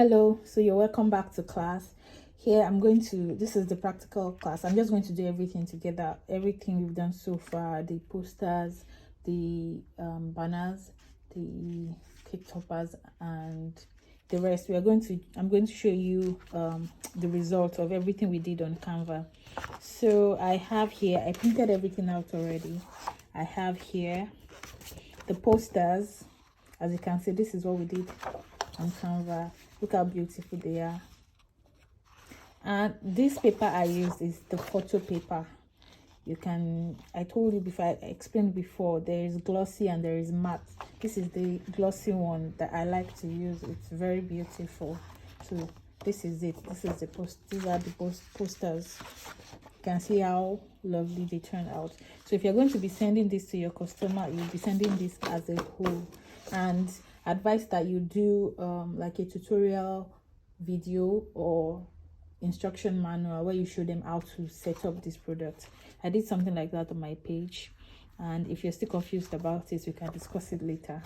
Hello, so you're welcome back to class. Here this is the practical class. I'm just going to do everything together, everything we've done so far, the posters, the banners, the cake toppers, and the rest. I'm going to show you the result of everything we did on Canva. So I printed everything out already. I have here the posters. As you can see, this is what we did on Canva. Look how beautiful they are. And this paper I used is the photo paper. I told you before, I explained before, there is glossy and there is matte. This is the glossy one that I like to use. It's very beautiful. So this is it. These are the posters. You can see how lovely they turn out. So if you're going to be sending this to your customer, you'll be sending this as a whole. And advice that you do like a tutorial video or instruction manual where you show them how to set up this product. I did something like that on my page, and if you're still confused about it, we can discuss it later.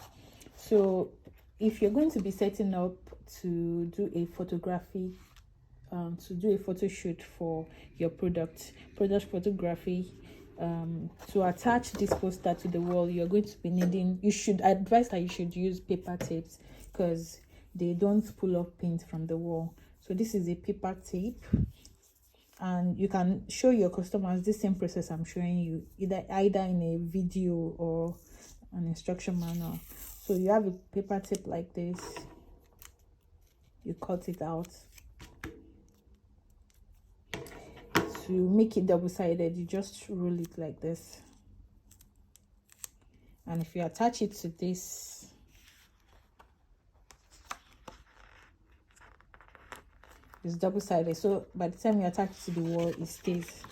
So if you're going to be setting up to do a photography, to do a photo shoot for your product photography, to attach this poster to the wall, you're going to be needing, you should use paper tapes because they don't pull up paint from the wall. So this is a paper tape, and you can show your customers the same process I'm showing you, either in a video or an instruction manual. So you have a paper tape like this, you cut it out. To make it double-sided, you just roll it like this, and if you attach it to this, it's double-sided, so by the time you attach it to the wall, it stays.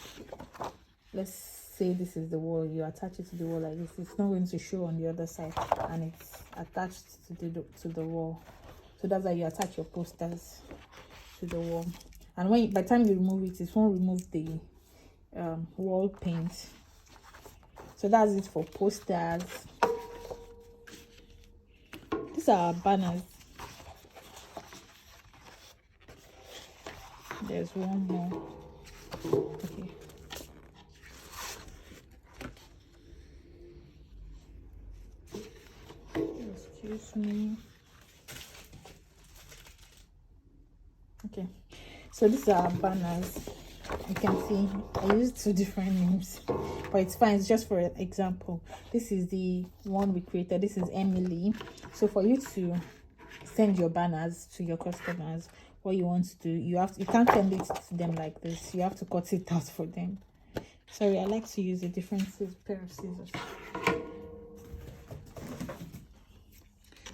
Let's say this is the wall, you attach it to the wall like this, it's not going to show on the other side, and it's attached to the wall. So that's how you attach your posters to the wall. And by the time you remove it, it won't remove the wall paint. So that's it for posters. These are our banners. There's one more. Okay. Excuse me. Okay. So these are our banners. You can see I used 2 different names, but it's fine. It's just for example. This is the one we created. This is Emily. So for you to send your banners to your customers, what you want to do, you can't send it to them like this. You have to cut it out for them. Sorry, I like to use a different pair of scissors.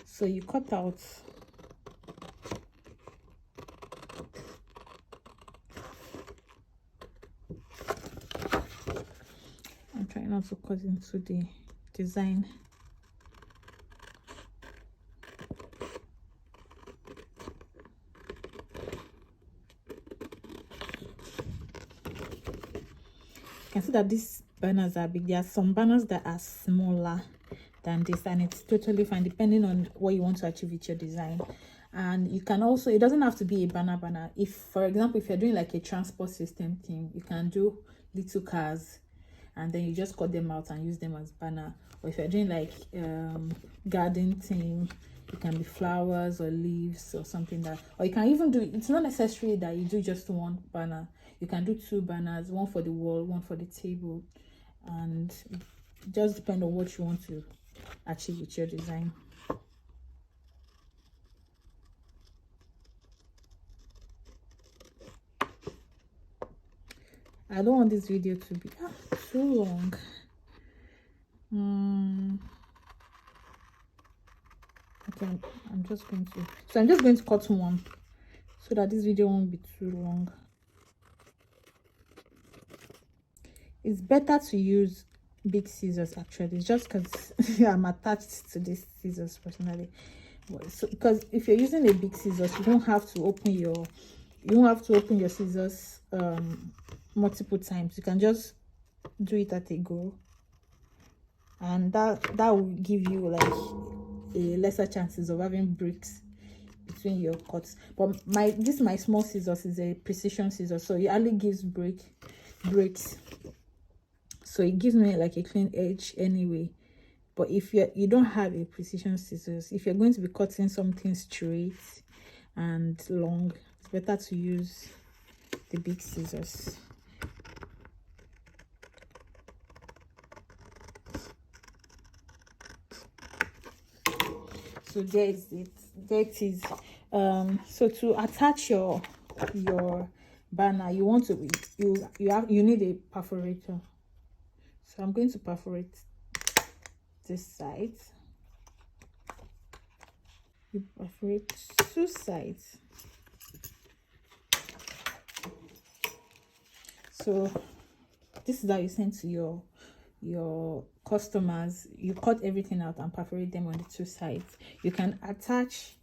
So you cut out not to cut into the design. You can see that these banners are big. There are some banners that are smaller than this, and it's totally fine depending on what you want to achieve with your design. And you can also, it doesn't have to be a banner. If, for example, if you're doing like a transport system thing, you can do little cars and then you just cut them out and use them as banner. Or if you're doing like garden theme, it can be flowers or leaves or something that, or you can even do, it's not necessary that you do just one banner. You can do 2 banners, one for the wall, one for the table, and it just depends on what you want to achieve with your design. I don't want this video to be too long. Okay, I'm just going to cut one so that this video won't be too long. It's better to use big scissors actually. It's just because I'm attached to these scissors personally. So because if you're using a big scissors, you don't have to open your scissors multiple times. You can just do it at a go, and that will give you like a lesser chances of having breaks between your cuts. But my small scissors is a precision scissors, so it only gives breaks, so it gives me like a clean edge anyway. But if you don't have a precision scissors, if you're going to be cutting something straight and long, it's better to use the big scissors. So there is it. There it is. So to attach your banner, you want to you need a perforator. So I'm going to perforate this side. You perforate 2 sides. So this is how you send to your customers. You cut everything out and perforate them on the 2 sides. You can attach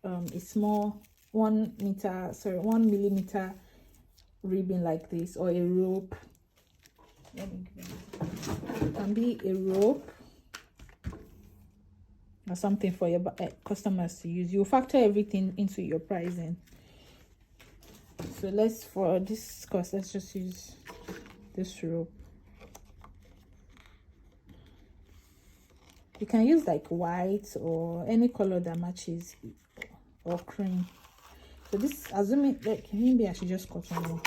a small 1 millimeter ribbon like this, or a rope. It can be a rope or something for your customers to use. You factor everything into your pricing. So for this cost, let's just use this rope. You can use like white or any color that matches, or cream. So this, assuming like maybe I should just cut one more.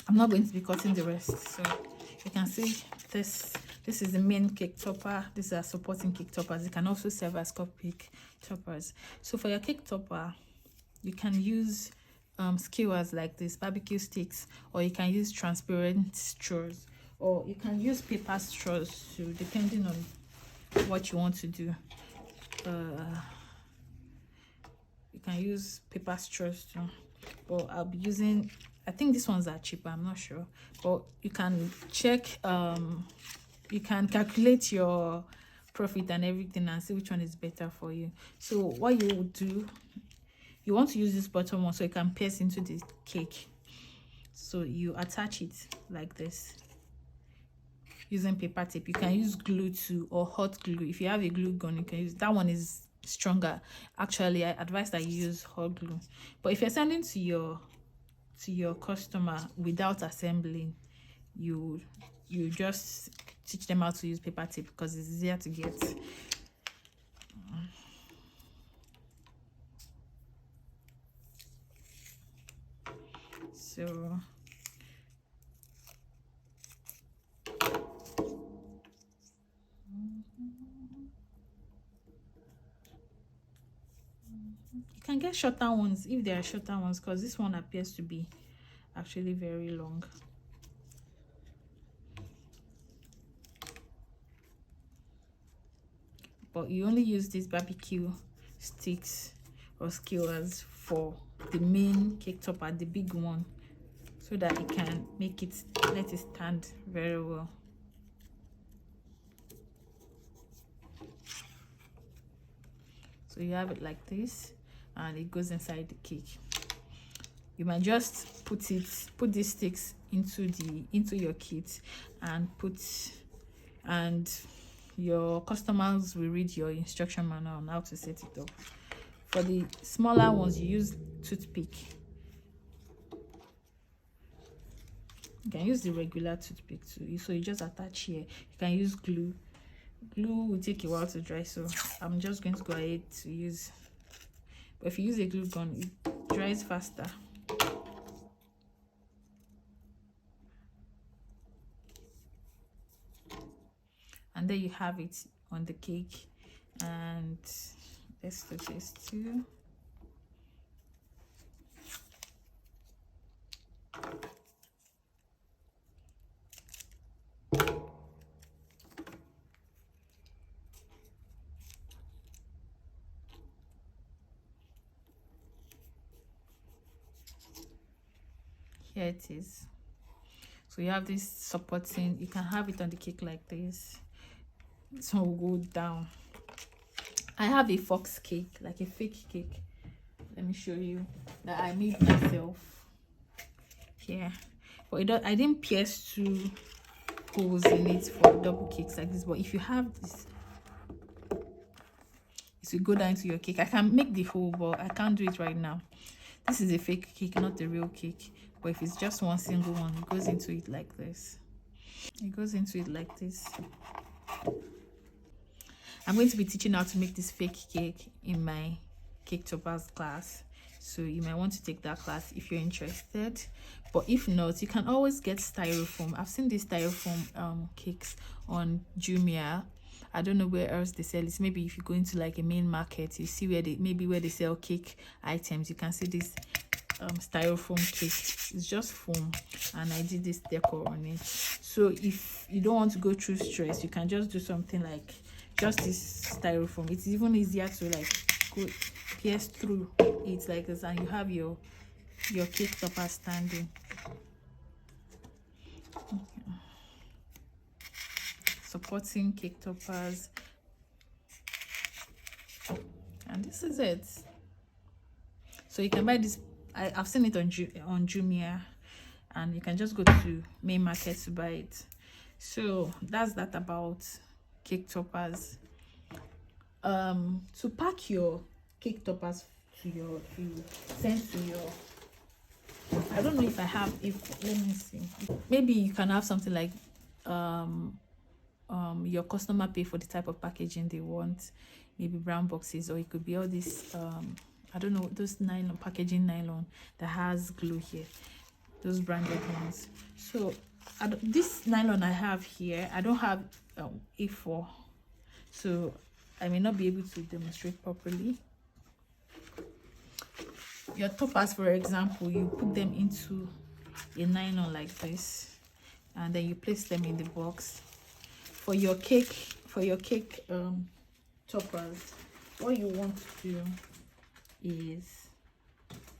I'm not going to be cutting the rest. So you can see this is the main cake topper. These are supporting cake toppers. It can also serve as cupcake toppers. So for your cake topper, you can use skewers like this, barbecue sticks, or you can use transparent straws, or you can use paper straws too, depending on what you want to do. You can use paper straws too, but I'll be using, I think these ones are cheaper, I'm not sure, but you can check, you can calculate your profit and everything and see which one is better for you. So what you would do, you want to use this bottom one so it can pierce into the cake. So you attach it like this using paper tape. You can use glue too, or hot glue. If you have a glue gun, you can use that one. Is stronger. Actually, I advise that you use hot glue. But if you're sending to your customer without assembling, you just teach them how to use paper tape because it's easier to get. So You can get shorter ones if there are shorter ones, because this one appears to be actually very long. But you only use these barbecue sticks or skewers for the main cake topper, the big one, so that it can make it, let it stand very well. So you have it like this, and it goes inside the cake. You might just put these sticks into your kit and your customers will read your instruction manual on how to set it up. For the smaller ones, you use toothpick. You can use the regular toothpick too. So you just attach here. You can use glue. Glue will take a while to dry, so I'm just going to go ahead to use. But if you use a glue gun, it dries faster. And there you have it on the cake. And let's do this too. Here it is. So you have this supporting, you can have it on the cake like this. This one will go down. I have a fox cake, like a fake cake. Let me show you, that I made myself here. But I didn't pierce 2 holes in it for double cakes like this. But if you have this, it will go down to your cake. I can make the hole, but I can't do it right now. This is a fake cake, not the real cake. But if it's just one single one, it goes into it like this. It goes into it like this. I'm going to be teaching how to make this fake cake in my cake toppers class, so you might want to take that class if you're interested. But if not, you can always get styrofoam. I've seen these styrofoam cakes on Jumia. I don't know where else they sell it. Maybe if you go into like a main market, you see where they sell cake items, you can see this styrofoam cake. It's just foam, and I did this decor on it. So if you don't want to go through stress, you can just do something like just this styrofoam. It's even easier to like go pierce through it like this, and you have your cake topper standing. Supporting cake toppers, and this is it. So you can buy this. I've seen it on Jumia, and you can just go to main market to buy it. So that's that about cake toppers. To pack your cake toppers to send to your, I don't know if I have, let me see, maybe you can have something like your customer pay for the type of packaging they want, maybe brown boxes, or it could be all this I don't know, those packaging nylon that has glue here, those branded ones. So this nylon I have here, I don't have A4, so I may not be able to demonstrate properly. Your toppers, for example, you put them into a nylon like this, and then you place them in the box. For your cake toppers, what you want to do is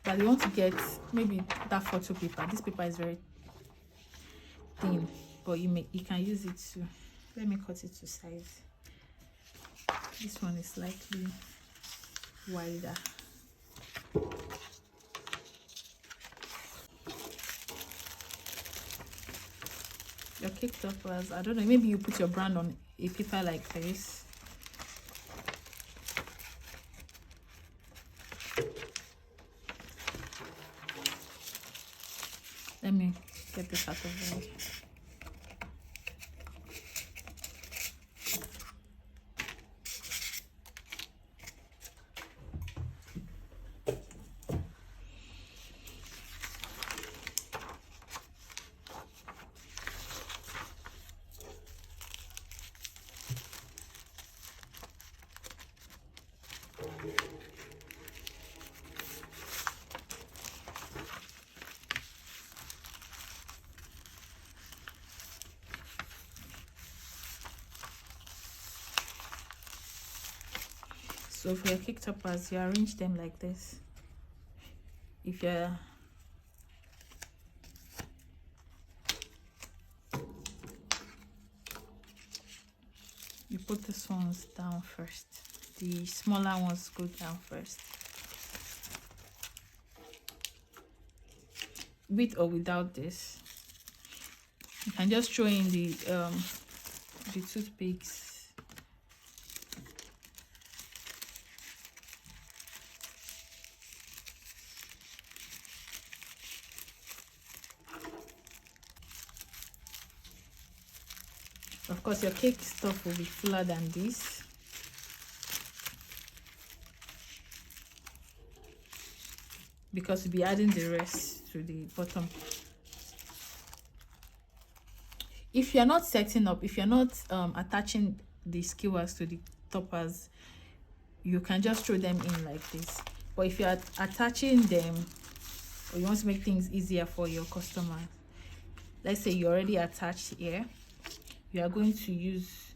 that you want to get maybe that photo paper. This paper is very thin, but you can use it to, let me cut it to size. This one is slightly wider. Your cake toppers, I don't know, maybe you put your brand on a paper like this. Let me get this out of the way. So for your cake toppers, you arrange them like this. If you're you put these ones down first. The smaller ones go down first. With or without this, you can just throw in the toothpicks. Of course, your cake stuff will be fuller than this. Because we'll be adding the rest to the bottom. If you're not setting up, if you're not attaching the skewers to the toppers, you can just throw them in like this. But if you're attaching them, or you want to make things easier for your customer, let's say you already attached here, you are going to use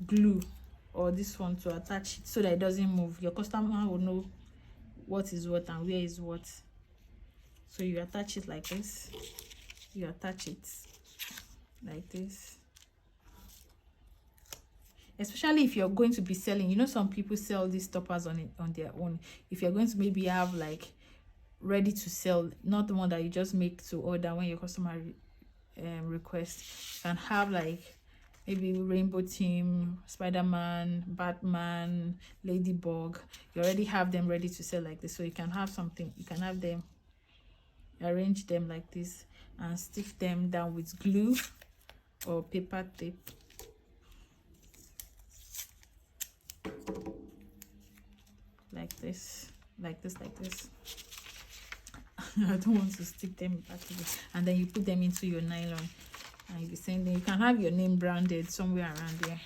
glue or this one to attach it so that it doesn't move. Your customer will know what is what and where is what. So you attach it like this, you attach it like this. Especially if you're going to be selling, you know, some people sell these toppers on their own. If you're going to maybe have like ready to sell, not the one that you just make to order when your customer requests, you can have like maybe rainbow team, Spider-Man, Batman, Ladybug. You already have them ready to sell like this. So you can have something, you can have them, arrange them like this and stick them down with glue or paper tape. Like this, like this, like this. I don't want to stick them back together. And then you put them into your nylon and you'll be sending. You can have your name branded somewhere around there.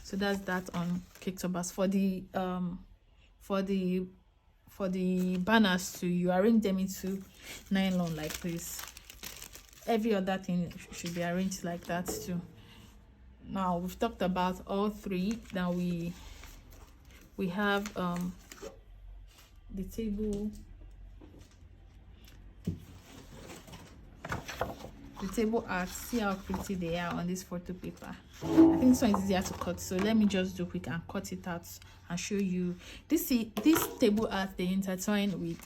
So that's that on cake toppers. For the banners too, you arrange them into nylon like this. Every other thing should be arranged like that too. Now we've talked about all three. Now we have the table art. See how pretty they are on this photo paper. I think this one is easier to cut, so let me just do quick and cut it out and show you. This table art, they intertwine with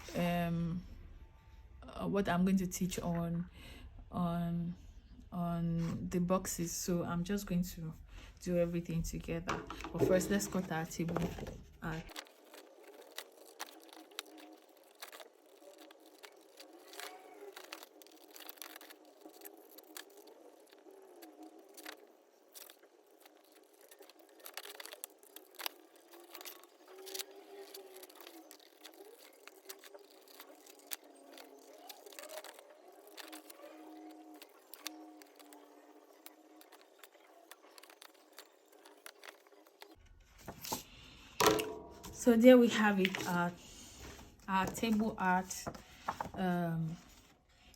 what I'm going to teach on the boxes. So I'm just going to do everything together, but first let's cut our table art. So there we have it, our table art.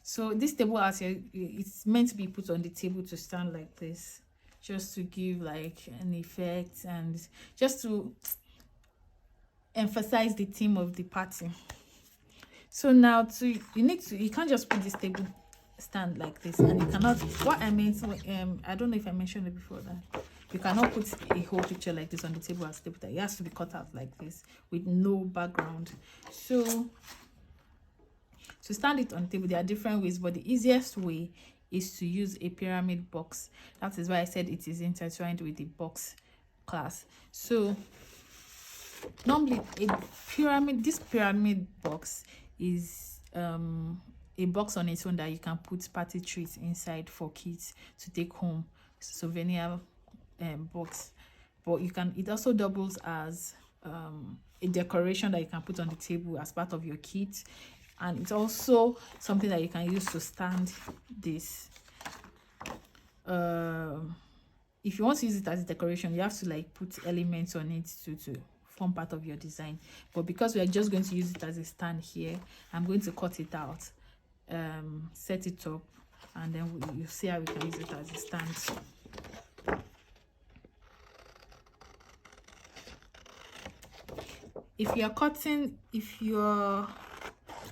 So this table art here, it's meant to be put on the table to stand like this, just to give like an effect and just to emphasize the theme of the party. So now you can't just put this table stand like this, and you cannot, what I meant, I don't know if I mentioned it before, that you cannot put a whole picture like this on the table as table. It has to be cut out like this with no background. So to stand it on the table, there are different ways, but the easiest way is to use a pyramid box. That is why I said it is intertwined with the box class. So normally this pyramid box is a box on its own that you can put party treats inside for kids to take home, souvenir box. But it also doubles as a decoration that you can put on the table as part of your kit, and it's also something that you can use to stand this. If you want to use it as a decoration, you have to like put elements on it to form part of your design. But because we are just going to use it as a stand here, I'm going to cut it out, set it up, and then you see how we can use it as a stand. if you're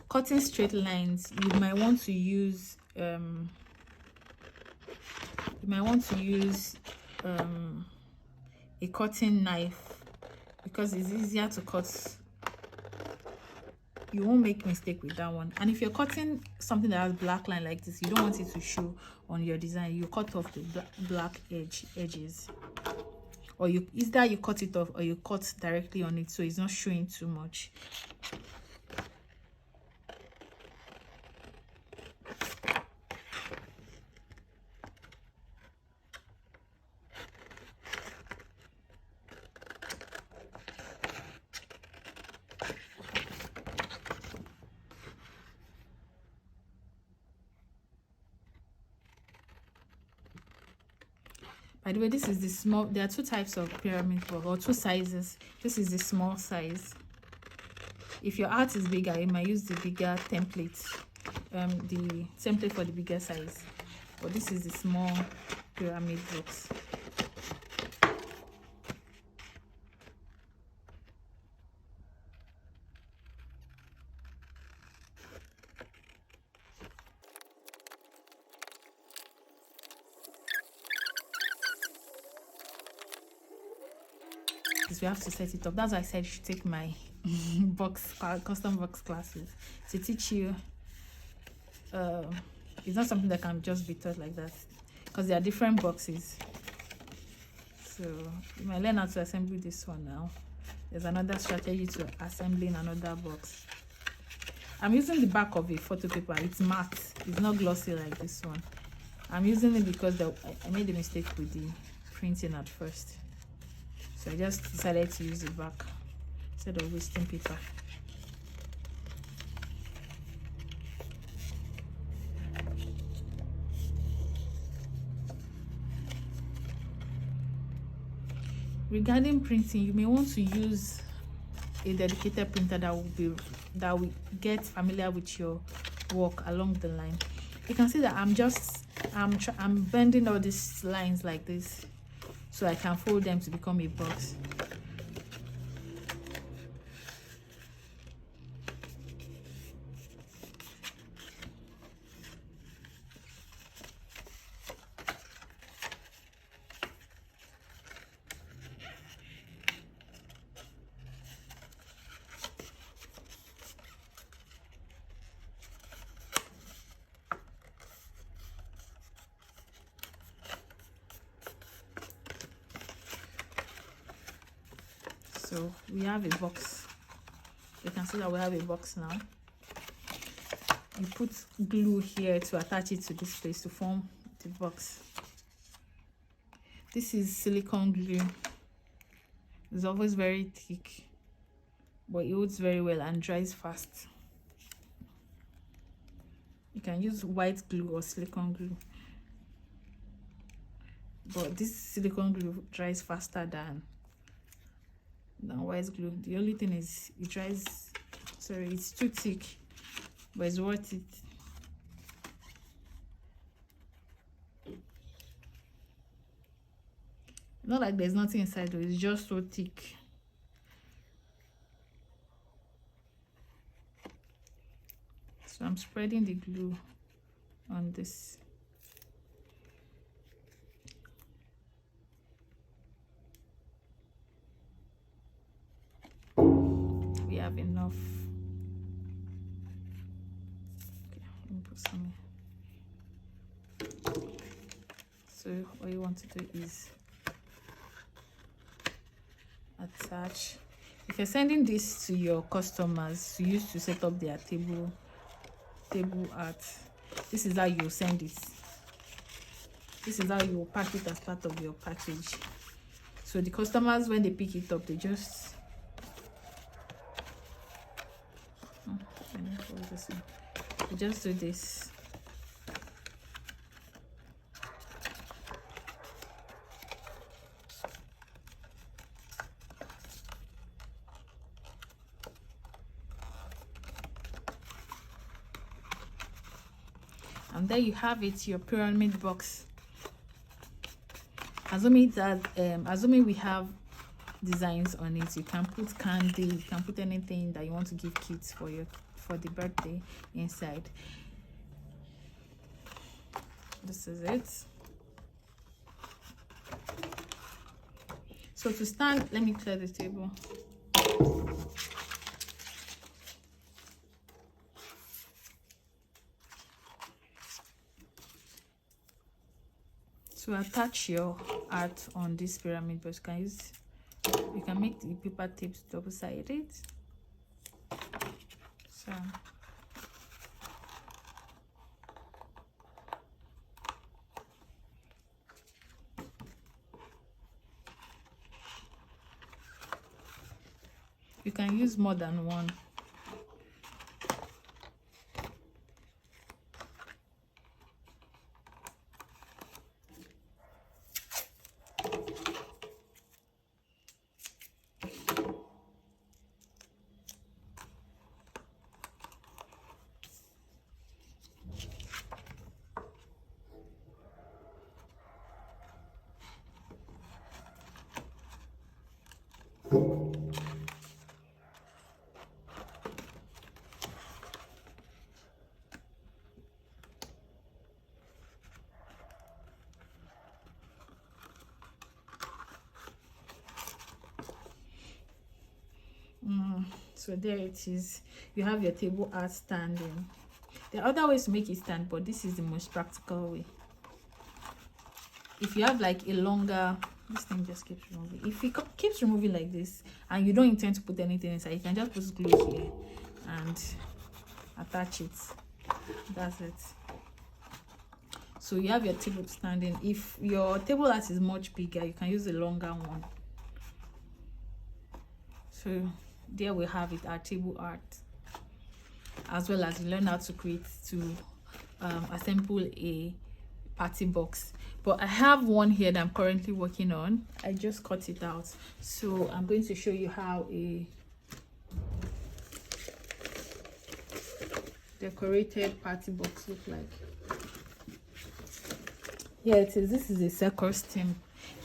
cutting straight lines, you might want to use a cutting knife, because it's easier to cut. You won't make mistake with that one. And if you're cutting something that has black line like this, you don't want it to show on your design, you cut off the black edges, or either you cut it off or you cut directly on it so it's not showing too much. By the way, this is the small. There are two types of pyramid box, or two sizes. This is the small size. If your art is bigger, you might use the bigger template, the template for the bigger size. But this is the small pyramid box. We have to set it up. That's why I said you should take my custom box classes to teach you. It's not something that can just be taught like that, because there are different boxes. So you might learn how to assemble this one now. There's another strategy to assembling another box. I'm using the back of a photo paper. It's matte, it's not glossy like this one. I'm using it because I made a mistake with the printing at first. So I just decided to use the back instead of wasting paper. Regarding printing, you may want to use a dedicated printer that will get familiar with your work along the line. You can see that I'm bending all these lines like this, so I can fold them to become a box. So we have a box. You can see that we have a box now. You put glue here to attach it to this place to form the box. This is silicone glue. It's always very thick, but it holds very well and dries fast. You can use white glue or silicone glue, but this silicone glue dries faster than white glue. The only thing is it dries, sorry, it's too thick, but it's worth it. Not like there's nothing inside though, it's just so thick. So I'm spreading the glue on this. We have enough. Okay, let me put some here. So all you want to do is attach. If you're sending this to your customers to use to set up their table art, this is how you send it. This is how you pack it as part of your package. So the customers, when they pick it up, they just do this. And there you have it, your pyramid box. Assuming we have designs on it. You can put candy, you can put anything that you want to give kids for the birthday inside. This is it. So to stand, let me clear the table. To attach your art on this pyramid box, you can make the paper tapes double-sided. So you can use more than one. So there it is. You have your table art standing. There are other ways to make it stand, but this is the most practical way. If you have like a longer, this thing just keeps removing. If it keeps removing like this and you don't intend to put anything inside, you can just put glue here and attach it. That's it. So you have your table standing. If your table art is much bigger, you can use a longer one. So there we have it, our table art, as well as learn how to assemble a party box. But I have one here that I'm currently working on. I just cut it out, so I'm going to show you how a decorated party box look like. Here it is. This is a circus theme.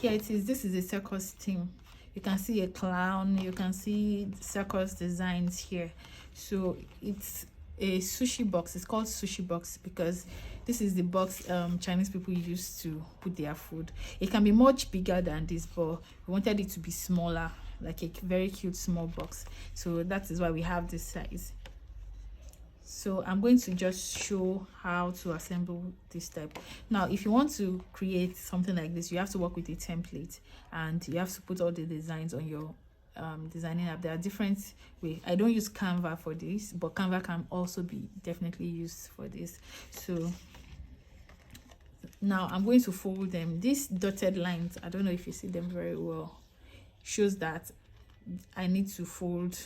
Here it is. This is a circus theme. You can see a clown, you can see circus designs here. So it's a sushi box. It's called sushi box because this is the box Chinese people use to put their food. It can be much bigger than this, but we wanted it to be smaller, like a very cute small box. So that is why we have this size. So I'm going to just show how to assemble this type. Now if you want to create something like this, you have to work with a template and you have to put all the designs on your designing app. There are different ways. I don't use Canva for this, but Canva can also be definitely used for this. So now I'm going to fold them. These dotted lines, I don't know if you see them very well, shows that I need to fold,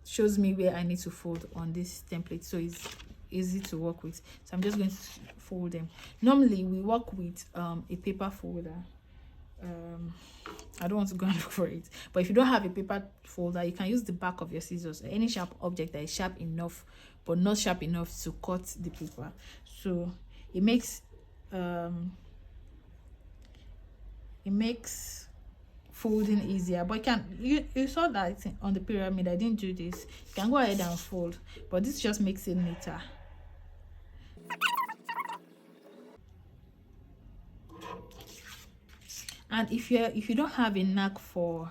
shows me where I need to fold on this template, so it's easy to work with. So I'm just going to fold them. Normally we work with a paper folder. I don't want to go and look for it, but if you don't have a paper folder, you can use the back of your scissors, any sharp object that is sharp enough but not sharp enough to cut the paper. So it makes folding easier. But you saw that on the pyramid, I didn't do this. You can go ahead and fold, but this just makes it neater. And if you don't have a knack for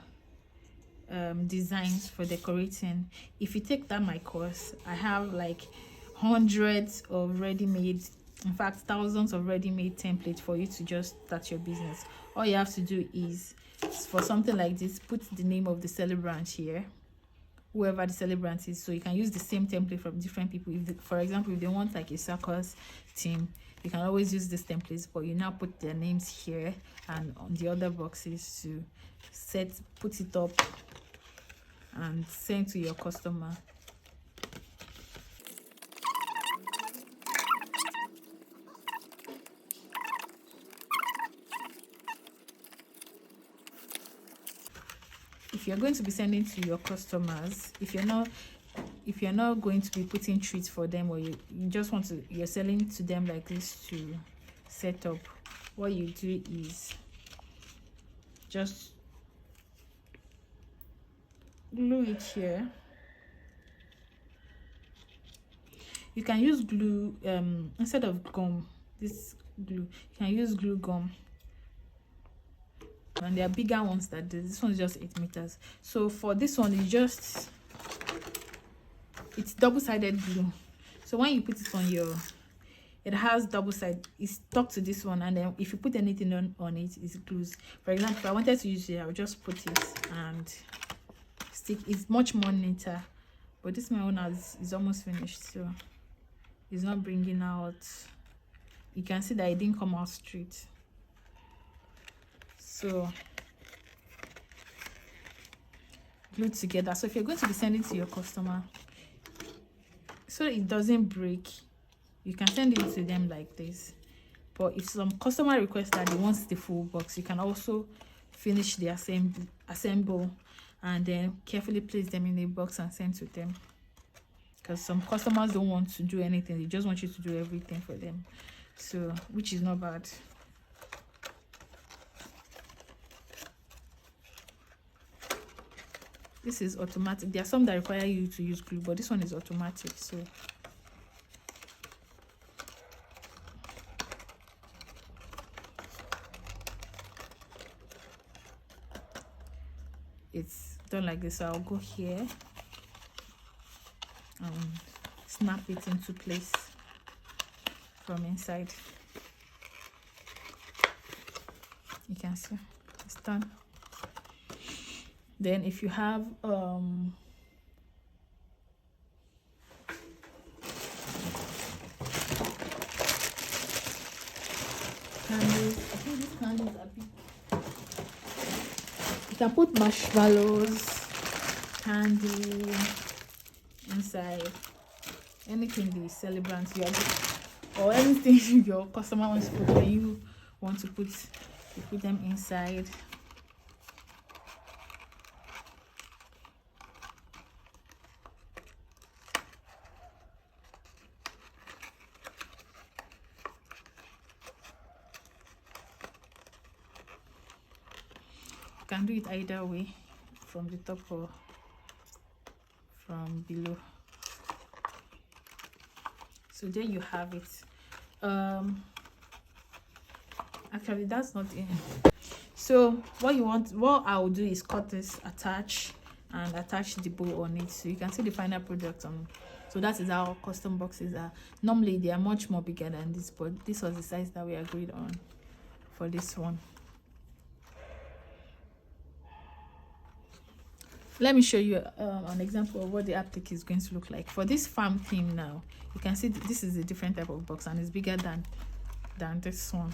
designs for decorating, if you take that my course, I have like hundreds of ready-made, in fact thousands of ready-made templates for you to just start your business. All you have to do is, for something like this, put the name of the celebrant here, whoever the celebrant is. So you can use the same template from different people. For example, if they want like a circus team, you can always use this templates, but you now put their names here and on the other boxes to put it up and send to your customer. If you're going to be sending to your customers, if you're not going to be putting treats for them, or you're selling to them like this to set up, what you do is just glue it here. You can use glue instead of gum. This glue, you can use glue gum, and there are bigger ones that this one is just 8 meters. So for this one, it's double-sided glue. So when you put it on your, it has double side, it's stuck to this one, and then if you put anything on it, it glues. For example, if I wanted to use it, I'll just put it and stick. It's much more neater, but this my own is almost finished, so it's not bringing out. You can see that it didn't come out straight. So glued together. So if you're going to be sending to your customer, so it doesn't break, you can send it to them like this. But if some customer requests that they want the full box, you can also finish the assemble and then carefully place them in a box and send to them, because some customers don't want to do anything, they just want you to do everything for them, so which is not bad. This is automatic. There are some that require you to use glue, but this one is automatic. So it's done like this. So I'll go here and snap it into place from inside. You can see it's done. Then if you have candles, I think these candles are big. You can put marshmallows, candy inside, anything the celebrants or anything your customer wants to put, when you want to put, you put them inside. You can do it either way, from the top or from below. So there you have it. Actually that's not in. So what I'll do is cut this, attach the bow on it, so you can see the final product on. So that is how custom boxes are. Normally they are much more bigger than this, but this was the size that we agreed on for this one. Let me show you an example of what the applique is going to look like. For this farm theme now, you can see this is a different type of box and it's bigger than this one.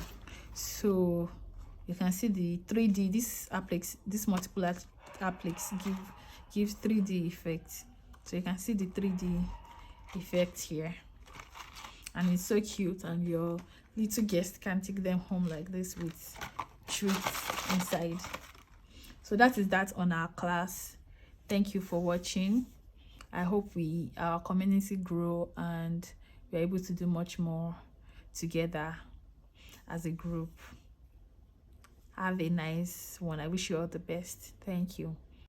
So you can see the 3D, this multiple appliques gives 3D effect. So you can see the 3D effect here. And it's so cute, and your little guest can take them home like this with treats inside. So that is that on our class. Thank you for watching. I hope our community grow and we're able to do much more together as a group. Have a nice one. I wish you all the best. Thank you.